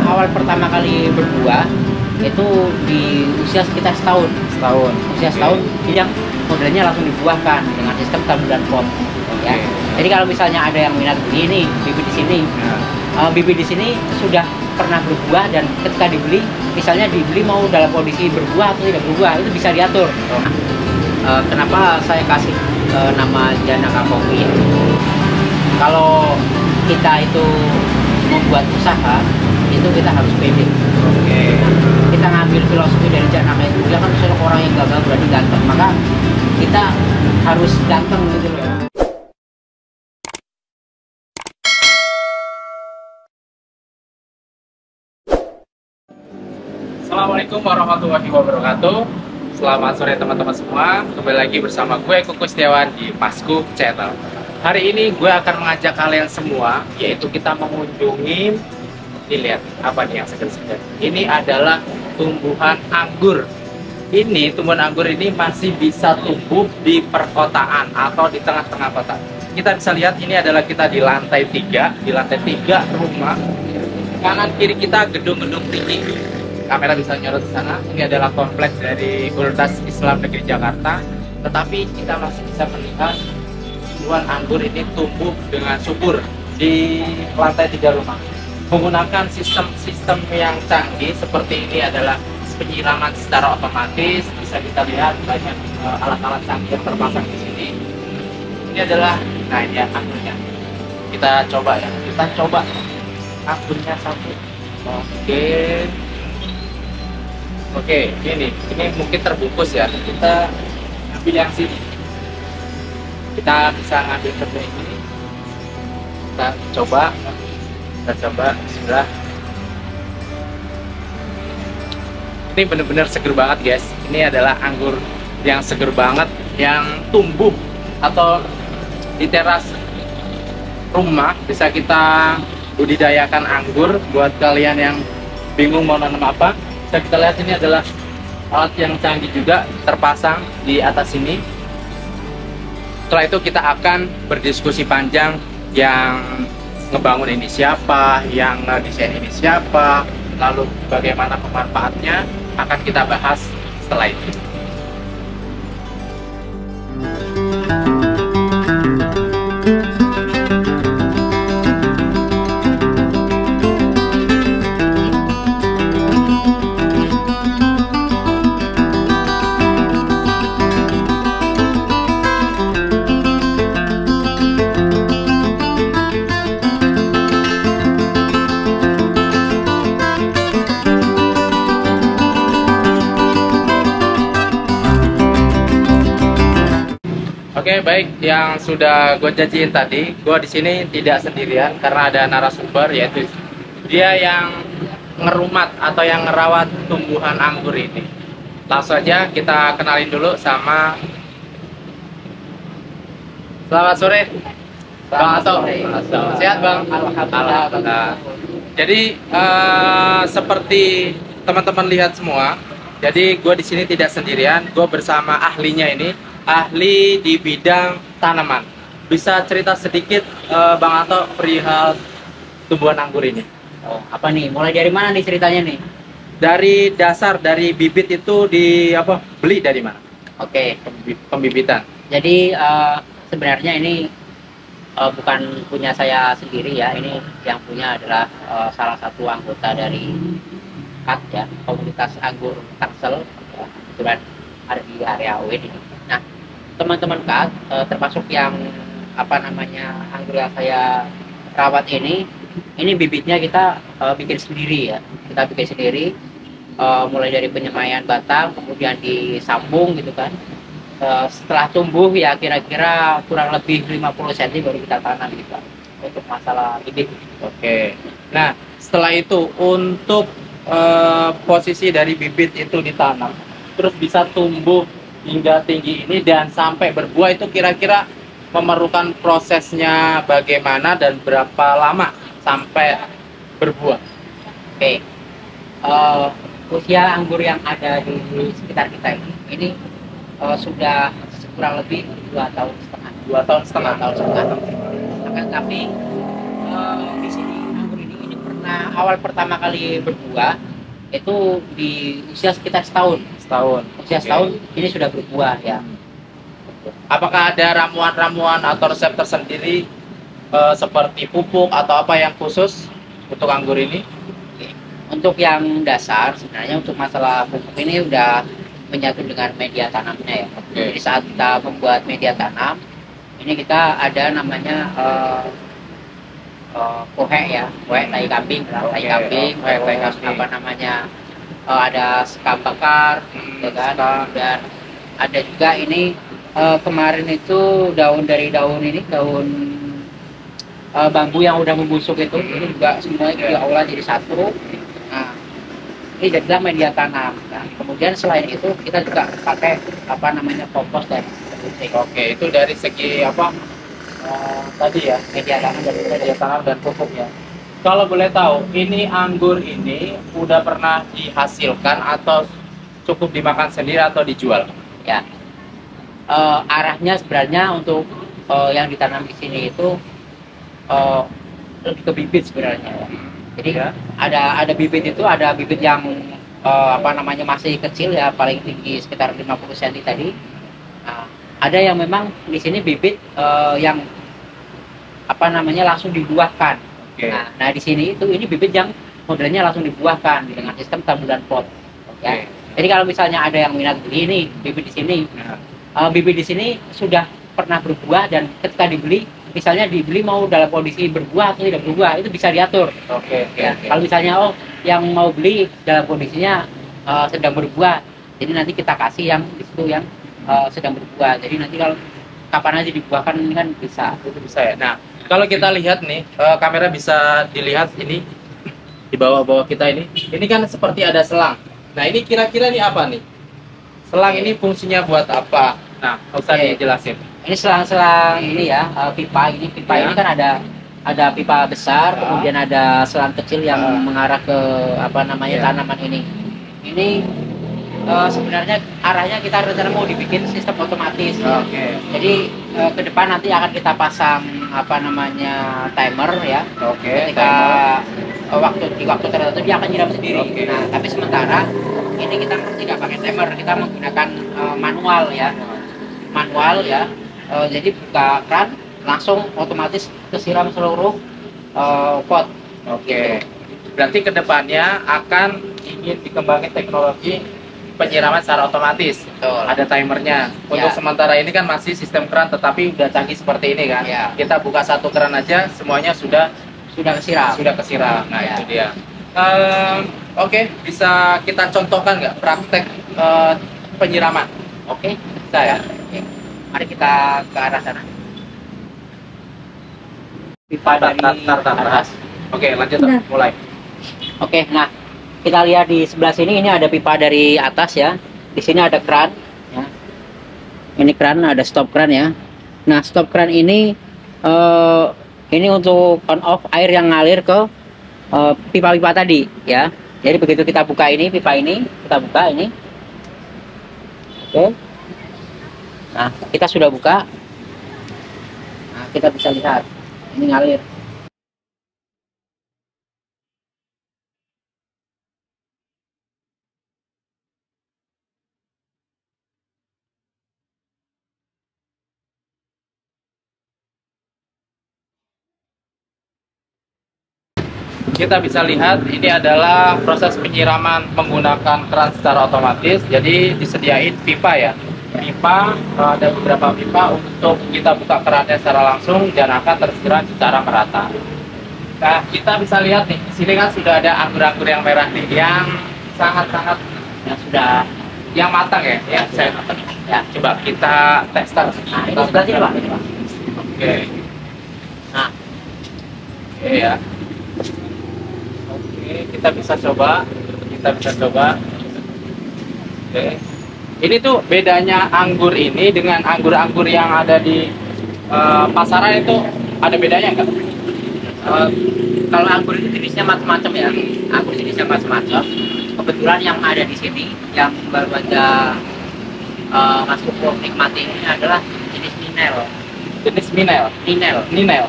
awal pertama kali berbuah itu di usia sekitar setahun. Usia setahun, yang modelnya langsung dibuahkan dengan sistem tanam dan pot. Ya. Jadi kalau misalnya ada yang minat beli ini bibit di sini, bibit di sini sudah pernah berbuah dan ketika dibeli, misalnya dibeli mau dalam kondisi berbuah atau tidak berbuah, itu bisa diatur. Kenapa saya kasih nama Janaka Kopi? Kalau kita itu membuat usaha, itu kita harus pede. Kita ngambil filosofi dari Janaka itu, dia kan orang yang gagal berarti ganteng, maka kita harus ganteng gitu loh. Assalamualaikum warahmatullahi wabarakatuh. Selamat sore teman-teman semua. Kembali lagi bersama gue Kuku Setiawan di Pasku Channel. Hari ini gue akan mengajak kalian semua, yaitu kita mengunjungi, dilihat apa nih yang segar-segar. Ini adalah tumbuhan anggur. Ini tumbuhan anggur ini masih bisa tumbuh di perkotaan atau di tengah-tengah kota. Kita bisa lihat ini adalah kita di lantai 3, rumah. Kanan kiri kita gedung-gedung tinggi. Kamera bisa nyorot ke sana. Ini adalah kompleks dari Universitas Islam Negeri Jakarta. Tetapi kita masih bisa melihat tumbuhan anggur ini tumbuh dengan subur di lantai 3 rumah. Menggunakan sistem yang canggih seperti ini adalah penyiraman secara otomatis. Bisa kita lihat banyak alat-alat canggih yang terpasang di sini. Ini adalah, nah ini ya anggurnya. Kita coba ya. Kita coba anggurnya satu. Oke, ini mungkin terbungkus ya. Kita ambil yang sini. Kita bisa ngambil seperti ini. Kita coba. Bismillah. Ini benar-benar seger banget, guys. Ini adalah anggur yang seger banget, yang tumbuh atau di teras rumah bisa kita budidayakan anggur. Buat kalian yang bingung mau nanam apa, bisa kita lihat ini adalah alat yang canggih juga terpasang di atas sini. Setelah itu kita akan berdiskusi panjang, yang ngebangun ini siapa, yang desain ini siapa, lalu bagaimana pemanfaatnya, akan kita bahas setelah itu. Oke, baik, yang sudah gue janjiin tadi, gue di sini tidak sendirian karena ada narasumber, yaitu dia yang ngerumat atau yang ngerawat tumbuhan anggur ini. Langsung aja kita kenalin dulu sama. Selamat sore, Bang Ato. Sehat, Bang? Alhamdulillah. Jadi seperti teman-teman lihat semua, jadi gue di sini tidak sendirian, gue bersama ahlinya ini. Ahli di bidang tanaman. Bisa cerita sedikit Bang Ato perihal tumbuhan anggur ini? Apa nih? Mulai dari mana nih ceritanya nih? Dari dasar, dari bibit itu beli dari mana? Oke. Pembibitan. Jadi sebenarnya ini bukan punya saya sendiri ya. Ini yang punya adalah salah satu anggota dari KAT ya, Komunitas Anggur Tangsel. Kebetulan ada di area UIN ini. Nah, teman-teman KAT termasuk yang anggur yang saya rawat ini bibitnya kita bikin sendiri ya. Kita bikin sendiri mulai dari penyemaian batang, kemudian disambung gitu kan. Setelah tumbuh ya kira-kira kurang lebih 50 cm baru kita tanam gitu kan, untuk masalah bibit. Oke. Nah, setelah itu untuk posisi dari bibit itu ditanam, terus bisa tumbuh hingga tinggi ini dan sampai berbuah, itu kira-kira memerlukan prosesnya bagaimana dan berapa lama sampai berbuah? Oke. Usia anggur yang ada di sekitar kita ini sudah kurang lebih 2 tahun setengah. 2 tahun setengah. Akan tapi di sini anggur ini pernah karena awal pertama kali berbuah itu di usia sekitar setahun. Usia setahun ini sudah berbuah ya. Apakah ada ramuan-ramuan atau resep tersendiri seperti pupuk atau apa yang khusus untuk anggur ini? Untuk yang dasar sebenarnya untuk masalah pupuk ini udah menyatu dengan media tanamnya ya. Jadi saat kita membuat media tanam ini kita ada namanya kohe ya, kohe tai kambing, apa namanya ada sekam bakar, ya kan? Dan ada juga ini kemarin itu daun bambu yang udah membusuk itu, ini juga semuanya kita olah jadi satu. Nah, ini jadilah media tanam. Nah, kemudian selain itu kita juga pakai apa namanya kompos dan pupuk. Oke, itu dari segi apa? Tadi ya, media tanam dan pupuknya. Kalau boleh tahu, ini anggur ini udah pernah dihasilkan atau cukup dimakan sendiri atau dijual? Ya, arahnya sebenarnya untuk yang ditanam di sini itu lebih ke bibit sebenarnya. Jadi ya, ada bibit itu, ada bibit yang apa namanya masih kecil ya, paling tinggi sekitar 50 cm tadi. Nah, ada yang memang di sini bibit yang apa namanya langsung dibuahkan. Nah, di sini itu ini bibit yang modelnya langsung dibuahkan dengan sistem taburan pot. Ya. Jadi kalau misalnya ada yang minat beli ini bibit di sini, bibit di sini sudah pernah berbuah dan ketika dibeli, misalnya dibeli mau dalam kondisi berbuah atau tidak berbuah itu bisa diatur. Kalau misalnya yang mau beli dalam kondisinya sedang berbuah, jadi nanti kita kasih yang di situ yang sedang berbuah. Jadi nanti kalau kapan aja dibuahkan ini kan bisa. Itu bisa ya. Nah, kalau kita lihat nih, kamera bisa dilihat ini di bawah-bawah kita ini. Ini kan seperti ada selang. Nah, ini kira-kira nih apa nih? Selang ini fungsinya buat apa? Nah, usah dijelasin. Ini selang-selang ini ya, pipa ini kan ada pipa besar, kemudian ada selang kecil yang mengarah ke apa namanya tanaman ini. Ini sebenarnya arahnya kita rencana mau dibikin sistem otomatis. Jadi ke depan nanti akan kita pasang apa namanya timer ya. Ketika di waktu tertentu dia akan nyiram sendiri. Nah, tapi sementara ini kita tidak pakai timer, kita menggunakan manual ya. Jadi buka keran langsung otomatis kesiram seluruh pot. Berarti kedepannya akan ingin dikembangin teknologi penyiraman secara otomatis. Ada timernya. Untuk sementara ini kan masih sistem keran, tetapi udah canggih seperti ini kan. Kita buka satu keran aja semuanya sudah kesiram. Nah, itu dia. Bisa kita contohkan nggak praktek penyiraman? Bisa ya. Mari kita ke arah sana. Pipa dari atas. Lanjut mulai. Nah kita lihat di sebelah sini, ini ada pipa dari atas ya. Di sini ada keran. Ya. Ini keran, ada stop keran ya. Nah, stop keran ini untuk on off air yang ngalir ke pipa-pipa tadi ya. Jadi begitu kita buka ini pipa ini, kita buka ini. Nah, kita sudah buka. Nah, kita bisa lihat ini ngalir. Kita bisa lihat ini adalah proses penyiraman menggunakan keran secara otomatis. Jadi disediain pipa ya. Ada beberapa pipa untuk kita buka kerannya secara langsung dan akan tersiram secara merata. Nah, kita bisa lihat nih, di sini kan sudah ada anggur-anggur yang merah nih, yang sangat-sangat yang matang ya. Ya, coba kita tes. Nah, ini sebelah sini Pak. Nah, ya. Kita bisa coba. Ini tuh bedanya anggur ini dengan anggur-anggur yang ada di pasaran itu ada bedanya nggak? Kalau anggur itu jenisnya macam-macam ya. Kebetulan yang ada di sini yang baru aja Mas Kuku nikmati ini adalah jenis Ninel. Ninel. Ini Ninel.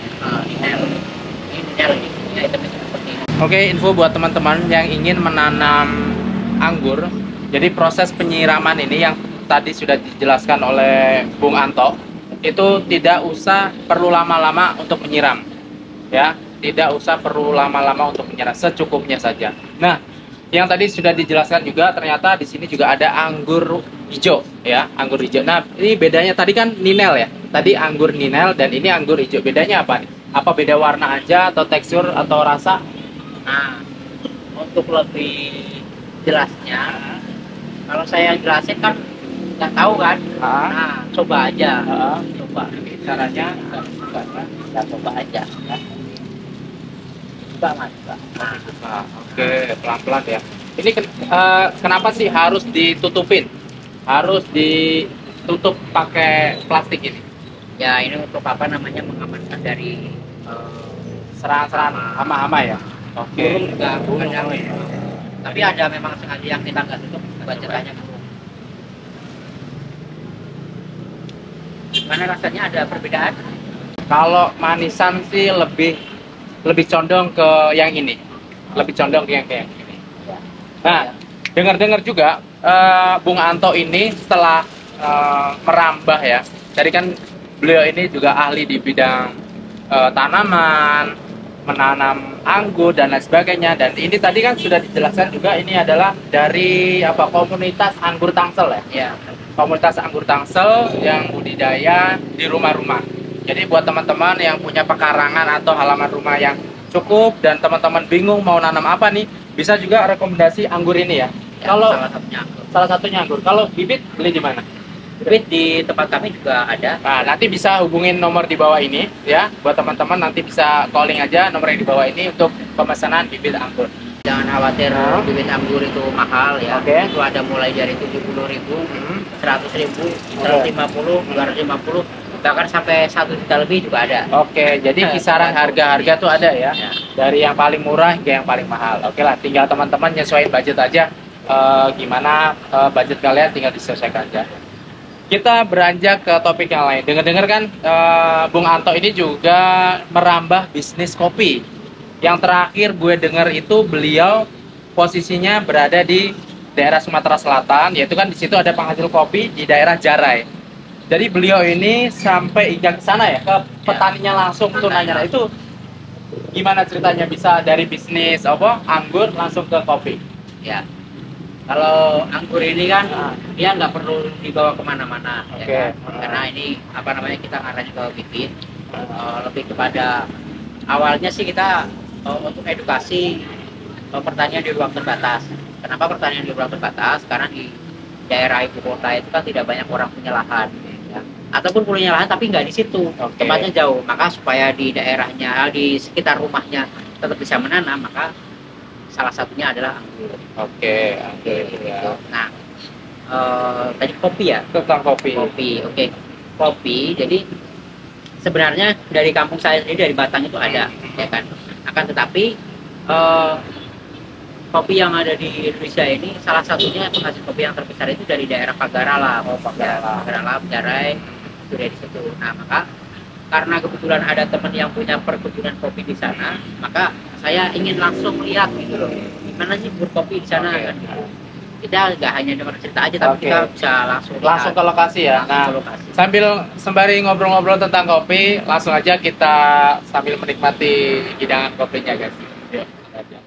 Ya, itu seperti ini. Oke, info buat teman-teman yang ingin menanam anggur. Jadi proses penyiraman ini yang tadi sudah dijelaskan oleh Bung Anto, itu tidak usah perlu lama-lama untuk menyiram. Ya, tidak usah perlu lama-lama untuk menyiram, secukupnya saja. Nah, yang tadi sudah dijelaskan juga ternyata di sini juga ada anggur hijau ya, anggur hijau. Nah, ini bedanya tadi kan ninel ya. Tadi anggur ninel dan ini anggur hijau. Bedanya apa nih? Apa beda warna aja atau tekstur atau rasa? Nah, untuk lebih jelasnya, kalau saya jelasin kan nggak tahu kan. Nah, coba aja. Coba. Caranya Ya, coba aja. Ya. Coba mas. Oke, pelan-pelan ya. Ini kenapa sih harus ditutupin? Harus ditutup pakai plastik ini? Ya, ini untuk apa namanya, mengamankan dari Serangan-serangan hama-hama ya. burung juga kadang. Tapi ada memang sengaja yang kita nggak tutup buat cetanya burung. Mana rasanya ada perbedaan? Kalau manisan sih lebih condong ke yang ini. Lebih condong ke yang kayak ini. Nah, dengar-dengar juga Bung Anto ini setelah merambah ya. Jadi kan beliau ini juga ahli di bidang tanaman, menanam anggur dan lain sebagainya. Dan ini tadi kan sudah dijelaskan juga ini adalah dari komunitas anggur Tangsel ya. Ya. Komunitas anggur Tangsel yang budidaya di rumah-rumah. Jadi buat teman-teman yang punya pekarangan atau halaman rumah yang cukup dan teman-teman bingung mau nanam apa nih, bisa juga rekomendasi anggur ini ya. Kalau salah satunya anggur. Kalau bibit beli di mana? Bibit di tempat kami juga ada. Nah, nanti bisa hubungin nomor di bawah ini ya. Buat teman-teman nanti bisa calling aja nomor yang di bawah ini untuk pemesanan bibit anggur. Jangan khawatir bibit anggur itu mahal ya. Oke. Itu ada mulai dari 70.000, 100.000, 150, 250, bahkan sampai 1 juta lebih juga ada. Oke, jadi kisaran harga-harga tuh ada ya. Dari yang paling murah hingga yang paling mahal. Oke lah, tinggal teman-teman nyesuaiin budget aja. Gimana budget kalian tinggal disesuaikan aja. Kita beranjak ke topik yang lain. Dengar-dengar kan Bung Anto ini juga merambah bisnis kopi. Yang terakhir gue dengar itu beliau posisinya berada di daerah Sumatera Selatan, yaitu kan di situ ada penghasil kopi di daerah Jarai. Jadi beliau ini sampai hingga ke sana ya, ke petaninya langsung tuh nanya. Itu gimana ceritanya bisa dari bisnis anggur langsung ke kopi? Ya. Kalau anggur ini kan dia nggak perlu dibawa kemana-mana, ya kan? Karena ini kita ngarahnya ke bibit. Lebih kepada awalnya sih kita untuk edukasi pertanian di ruang terbatas. Kenapa pertanian di ruang terbatas? Karena di daerah ibu kota itu kan tidak banyak orang punya lahan, ya. Ataupun punya lahan tapi nggak di situ, tempatnya jauh. Maka supaya di daerahnya, di sekitar rumahnya tetap bisa menanam, maka salah satunya adalah anggur. Oke. Gitu. Nah, tadi kopi ya? Tentang kopi. Kopi. Jadi sebenarnya dari kampung saya sendiri, dari Batang itu ada, ya kan. Akan tetapi kopi yang ada di Indonesia ini salah satunya penghasil kopi yang terbesar itu dari daerah Pagarala, Jarai, itu dari situ. Nah, maka karena kebetulan ada teman yang punya perkebunan kopi di sana, maka saya ingin langsung lihat gitu loh, gimana sih berkopi di sana kan gitu. Kita nggak hanya dengar cerita aja, tapi kita bisa langsung ke lokasi ya. Nah, sembari ngobrol-ngobrol tentang kopi, langsung aja kita sambil menikmati hidangan kopinya guys. Yuk, aja.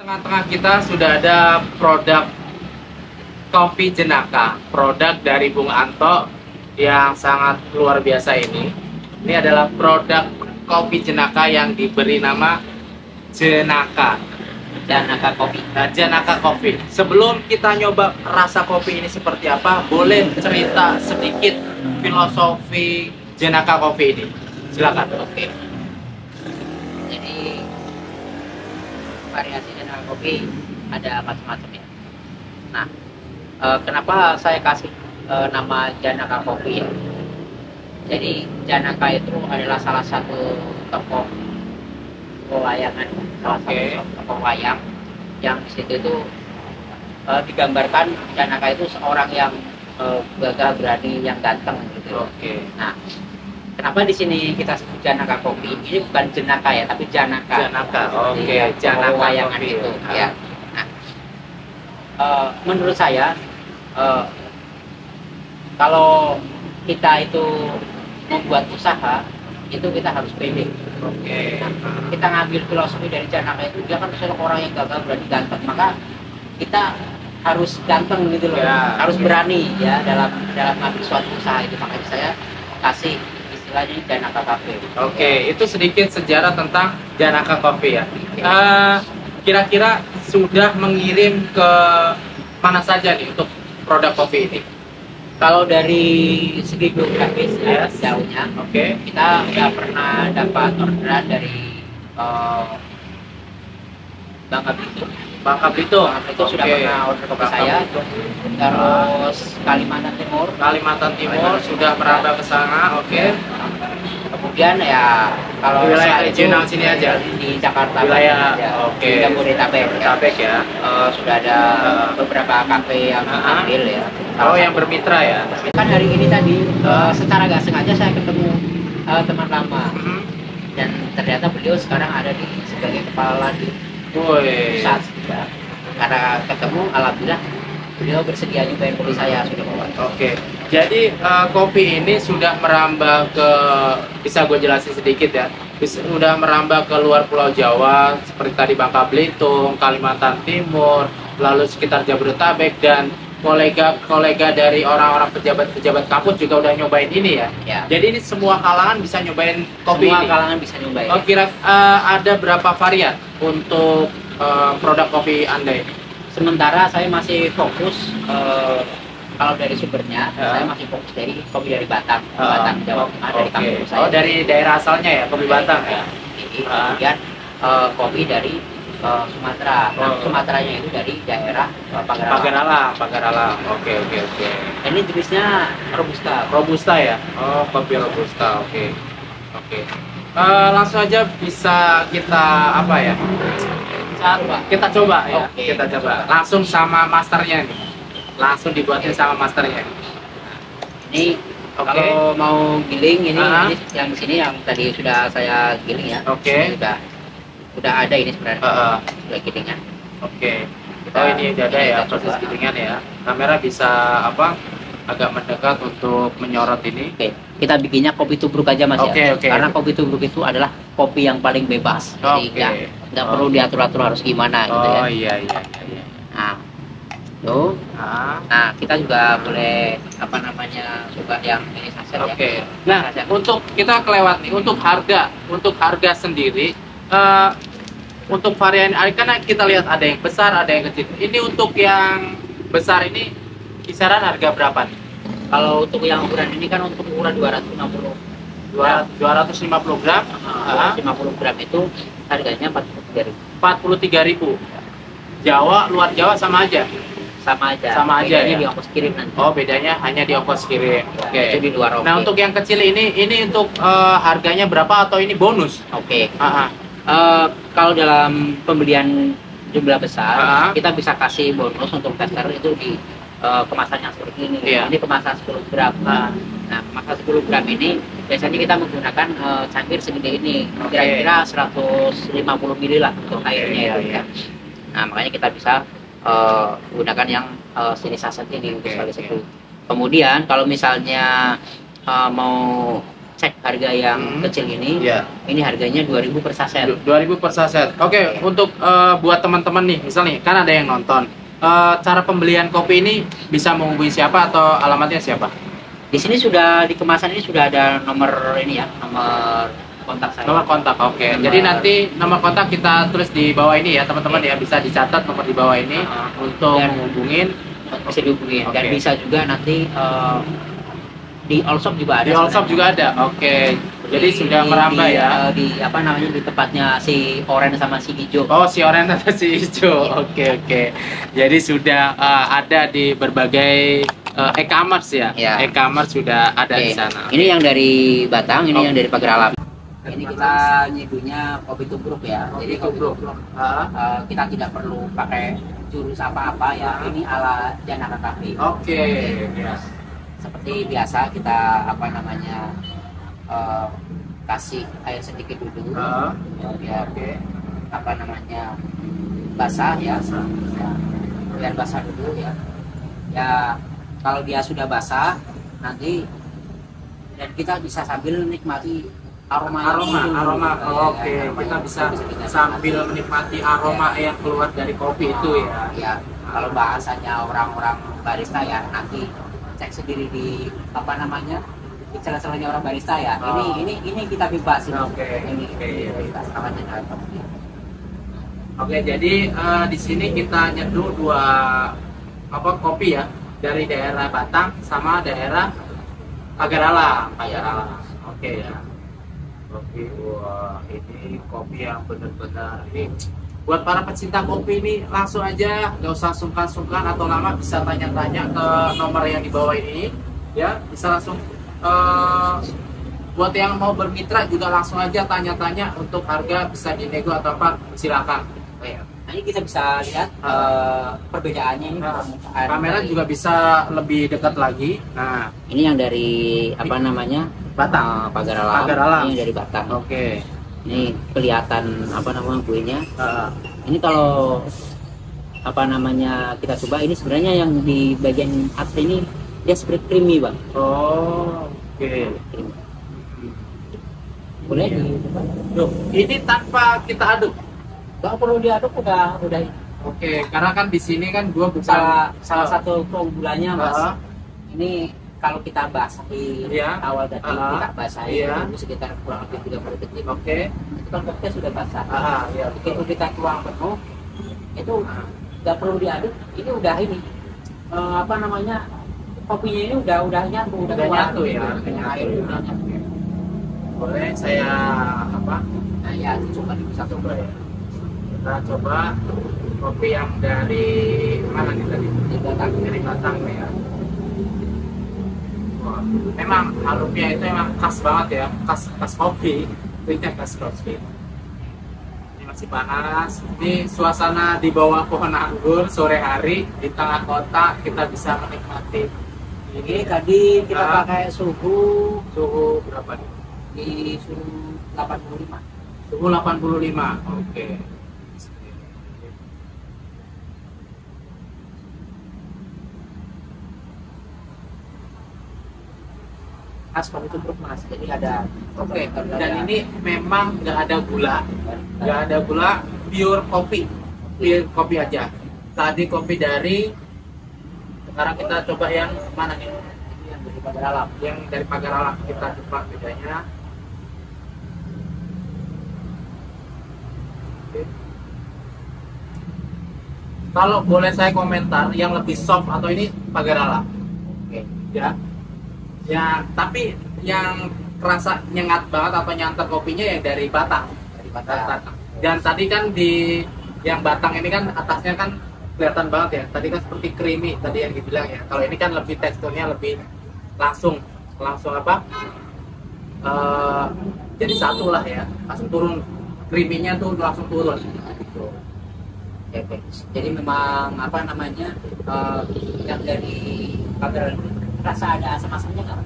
Tengah-tengah kita sudah ada produk kopi Jenaka, produk dari Bung Anto yang sangat luar biasa ini. Ini adalah produk kopi Jenaka yang diberi nama Jenaka Kopi. Jenaka Kopi. Sebelum kita nyoba rasa kopi ini seperti apa, boleh cerita sedikit filosofi Jenaka Kopi ini? Silakan. Oke. Jadi variasi Jenaka Kopi ada macam-macam ya. Nah, kenapa saya kasih nama Jenaka Kopi ya? Jadi Jenaka itu adalah salah satu tokoh wayangan, salah satu tokoh wayang yang di situ itu digambarkan Janaka itu seorang yang gagah, berani, yang ganteng gitu. Oke. Nah, kenapa di sini kita sebut Janaka Kopi? Ini bukan jenaka ya, tapi Janaka. Janaka. Oke, Ya, Janaka wayangan Kopi. itu. Ya. Nah, menurut saya kalau kita itu membuat usaha itu kita harus pede. Oke. Kita ngambil filosofi dari Janaka itu, dia kan seorang orang yang gagah, berani, ganteng, maka kita harus ganteng gitu loh, Ya, harus oke. berani ya dalam ngambil suatu usaha itu. Makanya saya kasih istilahnya Janaka Cafe. Oke, itu sedikit sejarah tentang Janaka Coffee ya. Kira-kira sudah mengirim ke mana saja nih untuk produk kopi ini? Kalau dari segi geografis ya, Yes. jauhnya Oke. kita udah pernah dapat orderan dari Bangka Belitung. Bangka Belitung. Bangka Belitung sudah Oke. pernah order kopi Bangka saya. Belitung. Terus Kalimantan Timur. Kalimantan Timur sudah merambah ke sana. Oke. Kemudian ya kalau Di wilayah selain regional itu, sini aja? di Jakarta Wilayah, aja. oke. Di Jabodetabek. Jabodetabek ya. Sudah ada beberapa kafe yang ambil ya. Oh, Salah yang satu- bermitra ya. Kan hari ini tadi secara gak sengaja saya ketemu teman lama, Mhm. dan ternyata beliau sekarang ada sebagai kepala di Woi. pusat ya. Karena ketemu, alhamdulillah beliau bersedia nyobain kopi saya, sudah bawa. Oke, jadi kopi ini sudah merambah ke, bisa gue jelasin sedikit ya, sudah merambah ke luar Pulau Jawa, seperti tadi Bangka Belitung, Kalimantan Timur, lalu sekitar Jabodetabek, dan kolega-kolega dari orang-orang pejabat-pejabat kampus juga udah nyobain ini ya. Ya. Jadi ini semua kalangan bisa nyobain kopi Semua ini. kalangan bisa nyobain. Oh, ada berapa varian untuk produk kopi Anda ini? Sementara saya masih fokus kalau dari sumbernya, Ya. saya masih fokus dari kopi dari Batam, Batam Jawa Tengah, dari Oke. kampung saya. Oh, dari daerah asalnya ya, kopi Batam ya. Jadi kemudian kopi dari Sumatera. Nah, Oh. Sumateranya itu dari daerah Pagar Pagar Alam. Oke. Ini jenisnya Robusta. Robusta ya. Oh, kopi Robusta. Oke. Langsung aja bisa kita apa ya? Coba. Kita coba ya. Oke. Kita coba. Langsung sama masternya nih. Langsung dibuatin sama masternya. Ini Oke. kalau mau giling ini, Ah. ini yang di sini yang tadi sudah saya giling ya. Oke. Ini udah ada ini sebenarnya. Sudah gilingan. Oke. Oh, ini udah ada ya kita proses coba. gilingan ya. Kamera bisa apa? Agak mendekat untuk menyorot ini. Oke, kita bikinnya kopi tubruk aja Mas ya. Oke. Karena kopi tubruk itu adalah kopi yang paling bebas. Jadi Oke. nggak perlu diatur-atur harus gimana gitu ya. Oh iya. Nah, tuh. Ah. Nah, kita juga boleh apa namanya coba yang ini saset ya. Oke. Nah, Saset. untuk kita kelewat nih, untuk harga sendiri, untuk varian, karena kita lihat ada yang besar, ada yang kecil. Ini untuk yang besar ini kisaran harga berapa nih? Kalau untuk yang ukuran ini kan untuk ukuran 250 250 gram, 250 gram itu harganya 43.000. 43.000. Jawa, luar Jawa sama aja. Sama aja. Sama aja Bedanya ya? di ongkos kirim nanti. Oh, bedanya hanya di ongkos kirim. Oke. Itu di luar Nah, untuk yang kecil ini untuk harganya berapa atau ini bonus? Oke. Ah, Kalau dalam pembelian jumlah besar, Ah. kita bisa kasih bonus untuk tester itu di kemasan yang seperti ini. Iya. Ini kemasan 10 gram. Ah. Nah, kemasan 10 gram ini biasanya kita menggunakan cangkir segede ini, Oke. kira-kira 150 ml lah untuk airnya iya, itu. iya. Ya. Nah, makanya kita bisa gunakan yang sini saset ini untuk Oke, sekali oke. satu. Kemudian kalau misalnya mau cek harga yang kecil ini, Iya. ini harganya 2.000 per saset. 2.000 per saset. Oke, untuk buat teman-teman nih, misalnya kan ada yang nonton, cara pembelian kopi ini bisa menghubungi siapa atau alamatnya siapa? Di sini sudah di kemasan ini sudah ada nomor ini ya, nomor kontak saya. Nomor kontak, oke. Nomor- Jadi nanti nomor kontak kita tulis di bawah ini ya, teman-teman ya, bisa dicatat nomor di bawah ini untuk Dan- menghubungin. bisa dihubungin. Dan Oke. bisa juga nanti di all shop juga ada. Di all shop sebenarnya. juga ada. Oke. Jadi sudah merambah ya. Di apa namanya, di tempatnya si orange sama si hijau. Oh, si oranye atau si hijau. Oke. Jadi sudah ada di berbagai e-commerce ya. Ya. E-commerce sudah ada Oke. di sana. Ini yang dari Batang, ini Oh. yang dari Pagar Alam. Ini kita nyeduhnya kopi tubruk ya. Jadi kopi tubruk kita tidak perlu pakai jurus apa-apa ya. Ini ala Janaka Cafe. Oke. Yes. Seperti biasa kita kasih air sedikit dulu. Biar basah ya. Biar basah dulu ya. Ya kalau dia sudah basah nanti dan kita bisa sambil menikmati aroma. Oke. Kita bisa sambil menikmati aroma yang keluar dari kopi itu ya. Ya, kalau bahasanya orang-orang barista ya nanti cek sendiri di di celah-celahnya orang barista ya. Ini kita bebas ini. Bebas namanya. Oke, jadi di sini kita nyeduh dua kopi ya dari daerah Batang sama daerah Pagar Alam. Oke ya. Kopi, wah ini kopi yang benar-benar ini buat para pecinta kopi ini langsung aja, nggak usah sungkan-sungkan atau lama, bisa tanya-tanya ke nomor yang di bawah ini ya, bisa langsung buat yang mau bermitra juga langsung aja tanya-tanya untuk harga, bisa dinego atau apa, silakan. Nah, ini kita bisa lihat perbedaannya ini. Kamera juga bisa lebih dekat lagi. Nah, ini yang dari Batang, Pagar Alam. Ini dari Batang. Oke. Ini kelihatan kuenya. Ini kalau kita coba, ini sebenarnya yang di bagian atas ini dia seperti creamy, Bang. Oh, oke. Boleh Loh, ini tanpa kita aduk. Gak perlu diaduk, udah. Oke, karena kan di sini kan gua salah satu keunggulannya, Mas. Ini kalau kita basahi awal tadi, kita basahi itu sekitar kurang lebih 30 detik. Oke. Itu kan kopinya sudah basah. Begitu kita tuang penuh, itu nggak perlu diaduk. Ini udah ini kopinya ini udah nyatu, udah nyatu ya. Air udah nyatu. Boleh saya Nah ya, coba bisa coba ya. Kita coba kopi yang dari mana nih tadi? Dari Batang ya. Wah, memang harumnya itu memang khas banget ya, khas kopi. Itu khas kopi. Ini masih panas. Ini suasana di bawah pohon anggur sore hari di tengah kota, kita bisa menikmati. Ini tadi kita pakai suhu berapa nih? Di suhu 85. Suhu 85. Oke. Khas kopi tubruk, Mas. Jadi ada dan ini memang nggak ada gula, pure kopi aja. Tadi kopi dari, sekarang kita coba yang mana nih? Yang dari Pagar Alam. Yang dari Pagar Alam, kita coba bedanya. Kalau boleh saya komentar, yang lebih soft atau ini Pagar Alam? Ya, tapi yang kerasa nyengat banget atau nyantar kopinya yang dari Batang. Dan tadi kan di yang Batang ini kan atasnya kan kelihatan banget ya. Tadi kan seperti creamy tadi yang dibilang ya. Kalau ini kan lebih teksturnya lebih langsung jadi satu lah ya. Langsung turun, creamy-nya tuh langsung turun. Jadi memang yang dari Pagar rasa ada asam-asamnya nggak?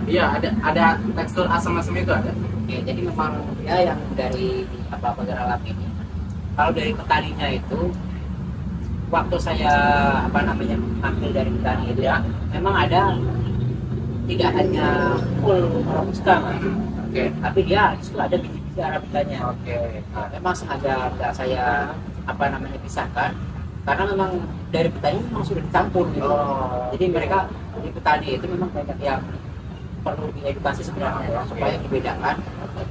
Iya, ada tekstur asam-asam itu ada. Jadi memang ya yang dari Pagar Alam ini, kalau dari petaninya itu, waktu saya ambil dari petani itu ya, memang ada tidak hanya full robusta, tapi dia itu ada biji-biji arabikanya. Nah, memang sengaja nggak saya pisahkan, karena memang dari petani memang sudah dicampur gitu. Jadi mereka di petani itu memang banyak yang perlu diedukasi sebenarnya ya, supaya dibedakan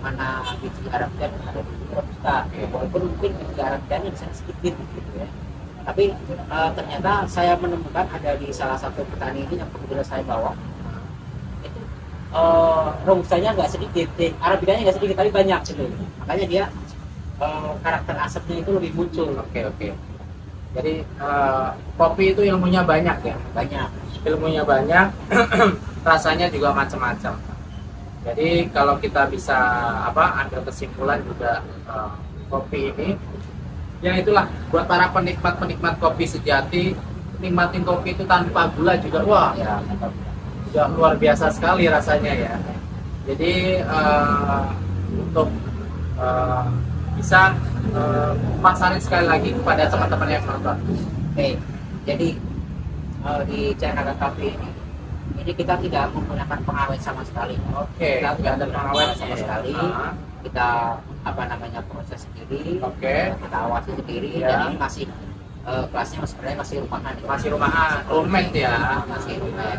mana biji arabica dan ada biji robusta. Walaupun mungkin biji arabica bisa sedikit gitu ya. Tapi ternyata saya menemukan ada di salah satu petani ini yang kebetulan saya bawa, itu robustanya nggak sedikit, arabicanya nggak sedikit tapi banyak gitu. Makanya dia karakter asapnya itu lebih muncul. Jadi kopi itu ilmunya banyak ya. Ilmunya banyak, rasanya juga macam-macam. Jadi kalau kita bisa ambil kesimpulan juga kopi ini, ya itulah buat para penikmat kopi sejati, nikmatin kopi itu tanpa gula juga, wah Ya, sudah luar biasa sekali rasanya ya. Jadi untuk bisa pasarin sekali lagi kepada teman-teman yang nonton. oke. Jadi di channel Cafe ini kita tidak menggunakan pengawet sama sekali. Oke, Kita tidak ada pengawet sama ya. sekali. Kita proses sendiri. Oke. Kita awasi sendiri. Ya. Dan ini masih kelasnya sebenarnya masih rumahan. Masih rumahan, homemade ya. Masih rumah,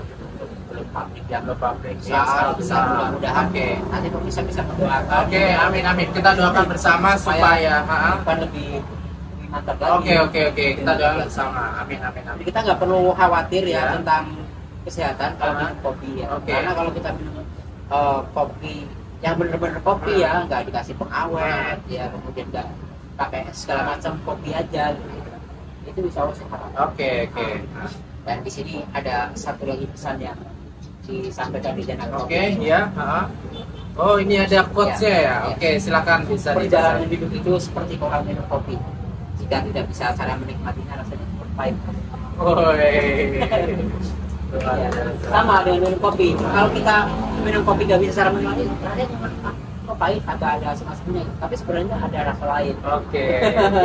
belum pabrik yang Belum pabrik. besar. Besar. Mudah-mudahan Oke. nanti bisa mendoakan. Oke, amin amin. Kita doakan bersama supaya akan lebih mantap lagi. Oke. Kita doakan bersama. Amin amin Jadi amin. kita nggak perlu khawatir ya Ya. tentang kesehatan kalau minum kopi ya. Oke. Karena kalau kita minum kopi yang bener-bener kopi ya, nggak dikasih pengawet ya, kemudian nggak pakai segala macam, kopi aja gitu. Itu bisa sehat. Oke. Dan di sini ada satu lagi pesan yang disampaikan di channel Oke, kopi. ya. Oh, ini ada quotes-nya ya. Ya. Oke, silakan bisa Perjalanan dibaca. hidup itu seperti orang minum kopi. Jika tidak bisa cara menikmatinya, rasanya pahit. Ya, sama dengan minum kopi. Kalau kita minum kopi nggak bisa cara menikmati, rasanya cuma kok pahit, agak ada asam-asamnya. Tapi sebenarnya ada rasa lain. Oke,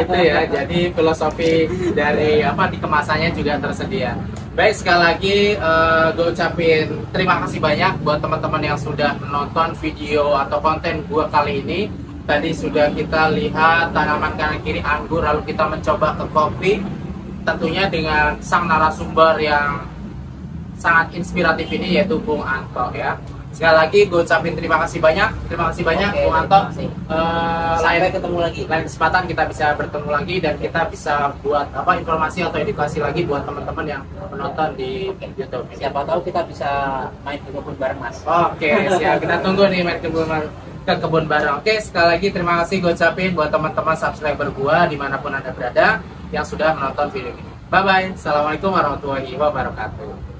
itu ya. Jadi filosofi dari di kemasannya juga tersedia. Baik, sekali lagi gue ucapin terima kasih banyak buat teman-teman yang sudah menonton video atau konten gue kali ini. Tadi sudah kita lihat tanaman kanan kiri anggur, lalu kita mencoba ke kopi. Tentunya dengan sang narasumber yang sangat inspiratif ini, yaitu Bung Anto ya. Sekali lagi gue ucapin terima kasih banyak Oke, Bung Anto. terima kasih. Sampai ketemu lagi. Lain kesempatan kita bisa bertemu lagi dan kita bisa buat informasi atau edukasi lagi buat teman-teman yang menonton di YouTube. Siapa tahu kita bisa main ke kebun bareng Mas. Oke, siap. Kita tunggu nih main ke kebun bareng. Oke, sekali lagi terima kasih gue ucapin buat teman-teman subscriber gue dimanapun Anda berada yang sudah menonton video ini. Bye bye. Assalamualaikum warahmatullahi wabarakatuh.